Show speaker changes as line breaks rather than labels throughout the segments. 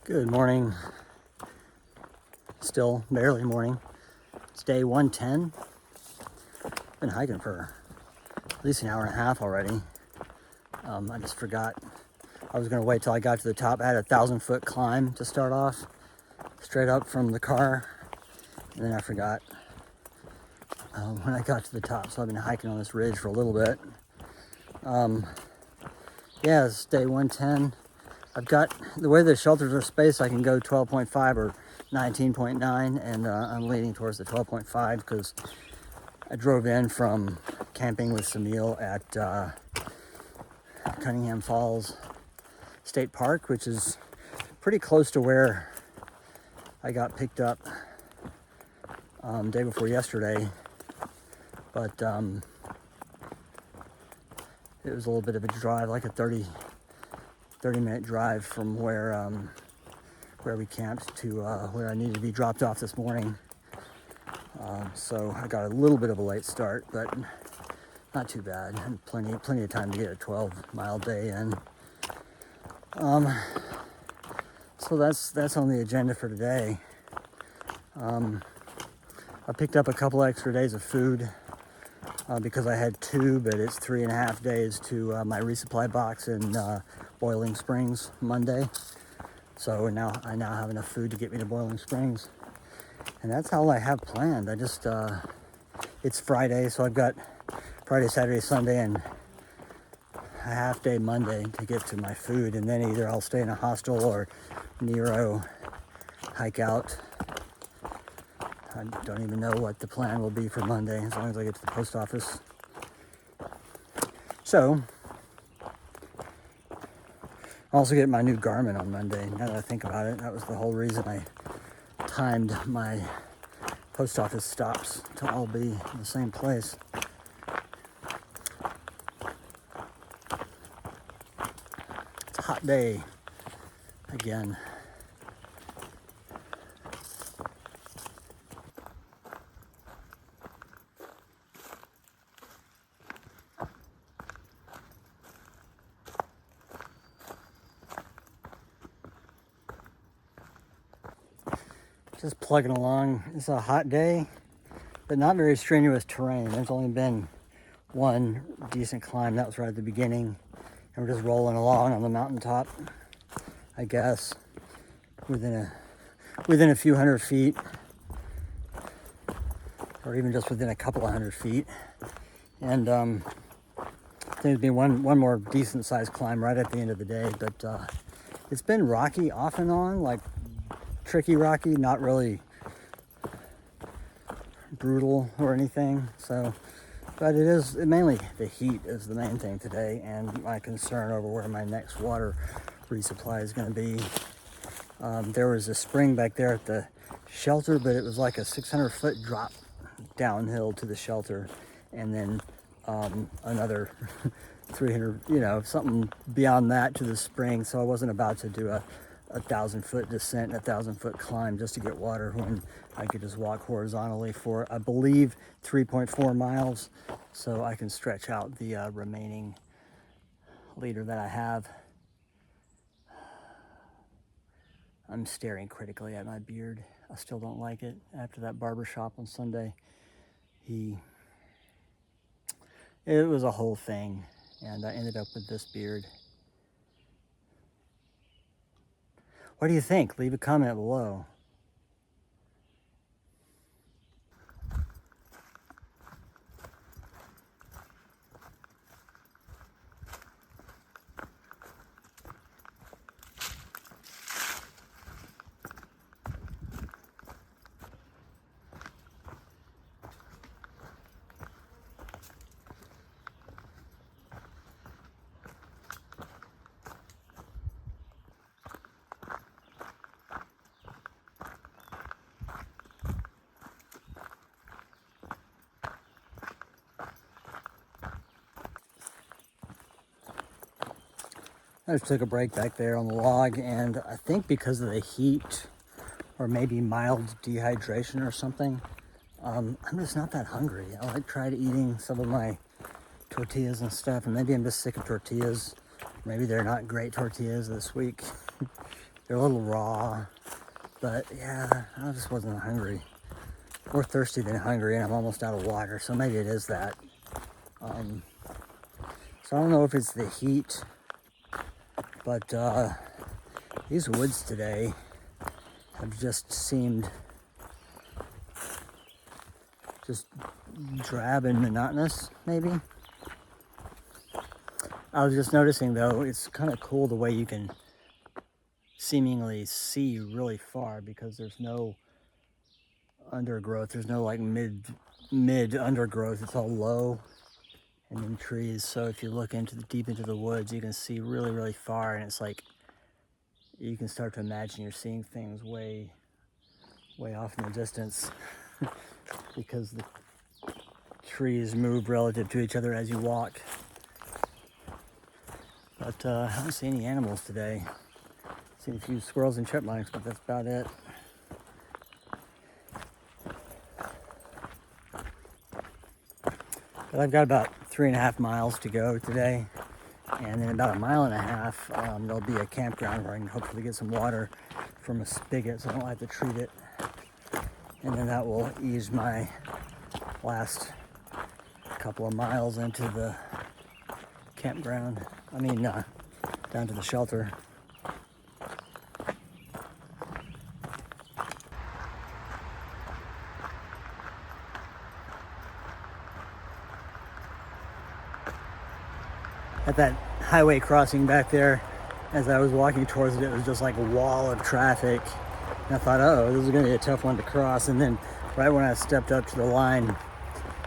Good morning. Still barely morning. It's day 110. Been hiking for at least an hour and a half already. I just forgot. I was gonna wait till I got to the top. I had a 1,000-foot climb to start off, straight up from the car, and then I forgot when I got to the top. So I've been hiking on this ridge for a little bit. Yeah, it's day 110. I've got, the way the shelters are spaced, I can go 12.5 or 19.9, and I'm leaning towards the 12.5 because I drove in from camping with Samil at Cunningham Falls State Park, which is pretty close to where I got picked up day before yesterday, but it was a little bit of a drive, like a 30-minute drive from where we camped to where I needed to be dropped off this morning. So I got a little bit of a late start, but not too bad. And plenty of time to get a 12-mile day in. So that's on the agenda for today. I picked up a couple extra days of food because I had 2, but it's 3.5 days to my resupply box in Boiling Springs Monday. So I now have enough food to get me to Boiling Springs. And that's all I have planned. I just, it's Friday, so I've got Friday, Saturday, Sunday, and a half day Monday to get to my food. And then either I'll stay in a hostel or Nero hike out. I don't even know what the plan will be for Monday, as long as I get to the post office. So, I'll also get my new Garmin on Monday. Now that I think about it, that was the whole reason I timed my post office stops to all be in the same place. It's a hot day again. Just plugging along. It's a hot day, but not very strenuous terrain. There's only been one decent climb. That was right at the beginning. And we're just rolling along on the mountaintop, I guess, within a few hundred feet, or even just within a couple of hundred feet. And I think there'd be one more decent sized climb right at the end of the day. But it's been rocky off and on, like tricky rocky, not really brutal or anything. So, but it is mainly the heat is the main thing today, and my concern over where my next water resupply is going to be. There was a spring back there at the shelter, but it was like a 600-foot drop downhill to the shelter, and then another 300, something beyond that to the spring. So I wasn't about to do a 1,000-foot descent and a 1,000-foot climb just to get water when I could just walk horizontally for, I believe, 3.4 miles. So I can stretch out the remaining liter that I have. I'm staring critically at my beard. I still don't like it. After that barber shop on Sunday, it was a whole thing, and I ended up with this beard. What do you think? Leave a comment below. I just took a break back there on the log, and I think because of the heat or maybe mild dehydration or something, I'm just not that hungry. I tried eating some of my tortillas and stuff, and maybe I'm just sick of tortillas. Maybe they're not great tortillas this week. They're a little raw, but yeah, I just wasn't hungry. More thirsty than hungry, and I'm almost out of water, so maybe it is that. So I don't know if it's the heat, but these woods today have just seemed just drab and monotonous, maybe. I was just noticing though, it's kind of cool the way you can seemingly see really far because there's no undergrowth. There's no like mid undergrowth. It's all low and in trees. So if you look deep into the woods, you can see really, really far, and it's like you can start to imagine you're seeing things way off in the distance because the trees move relative to each other as you walk. But I haven't seen any animals today. I've seen a few squirrels and chipmunks, but that's about it. But I've got about 3.5 miles to go today, and in about 1.5 miles, there'll be a campground where I can hopefully get some water from a spigot so I don't have to treat it. And then that will ease my last couple of miles into the campground. Down to the shelter. At that highway crossing back there, as I was walking towards it, it was just like a wall of traffic. And I thought, oh, this is gonna be a tough one to cross. And then right when I stepped up to the line,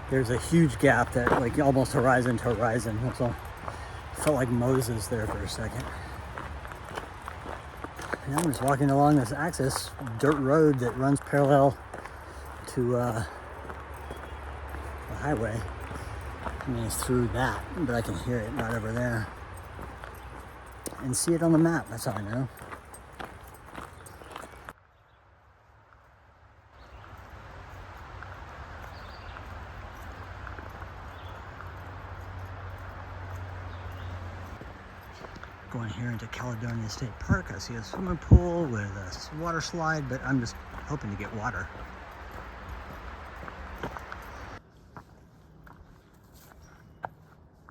there's a huge gap that like almost horizon to horizon. So I felt like Moses there for a second. And I'm just walking along this access dirt road that runs parallel to the highway. I mean, it's through that, but I can hear it right over there and see it on the map. That's how I know. Going here into Caledonia State Park, I see a swimming pool with a water slide, but I'm just hoping to get water.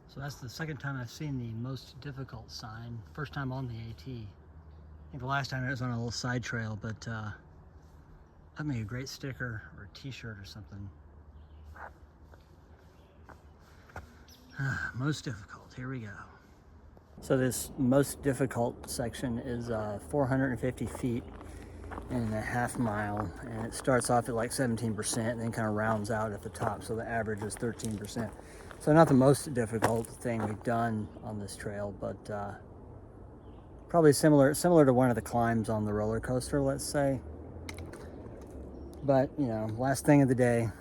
So that's the second time I've seen the most difficult sign. First time on the AT. I think the last time it was on a little side trail, but that made a great sticker or a t-shirt or something. Most difficult, here we go. So this most difficult section is 450 feet and a half mile, and it starts off at like 17% and then kind of rounds out at the top, so the average is 13%. So not the most difficult thing we've done on this trail, but probably similar to one of the climbs on the roller coaster, let's say. But, you know, last thing of the day.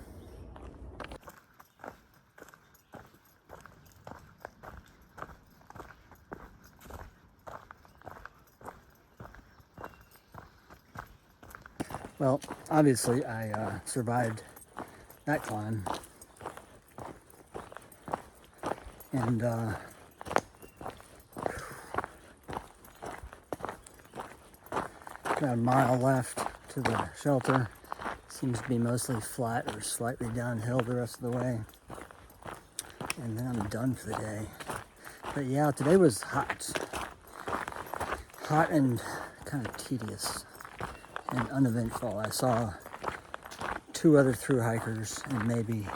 Well, obviously I survived that climb, and got a mile left to the shelter. Seems to be mostly flat or slightly downhill the rest of the way, and then I'm done for the day. But yeah, today was hot and kind of tedious and uneventful. I saw 2 other through hikers and maybe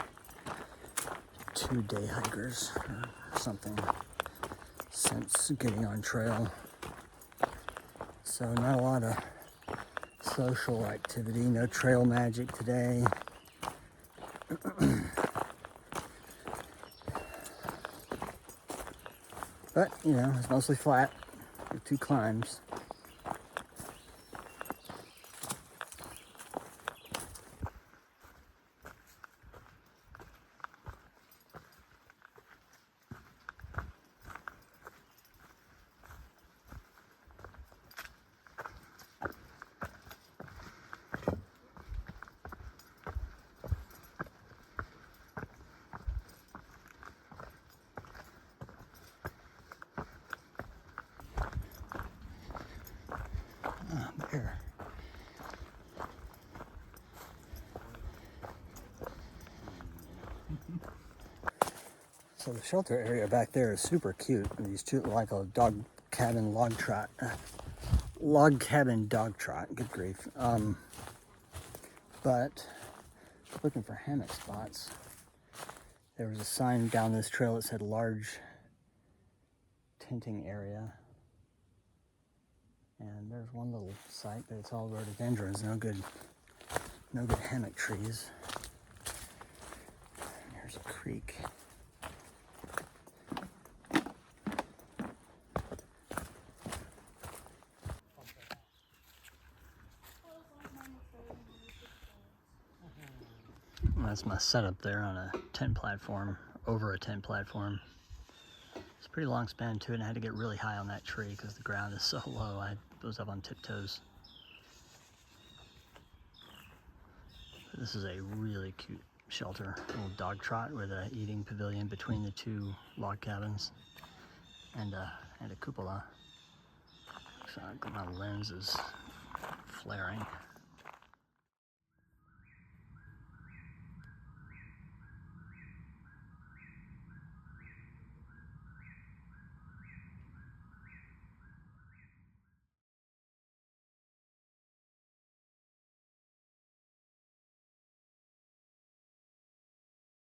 2 day hikers or something since getting on trail. So not a lot of social activity, no trail magic today. But, you know, it's mostly flat with 2 climbs. So the shelter area back there is super cute. These two, like a dog cabin log trot. Log cabin dog trot, good grief. But looking for hammock spots. There was a sign down this trail that said large tenting area. And there's one little site, but it's all rhododendrons, no good hammock trees. There's a creek. That's my setup there on a tent platform, over a tent platform. It's a pretty long span to it, and I had to get really high on that tree because the ground is so low. I was up on tiptoes. But this is a really cute shelter, a little dog trot with an eating pavilion between the two log cabins, and a cupola. So my lens is flaring.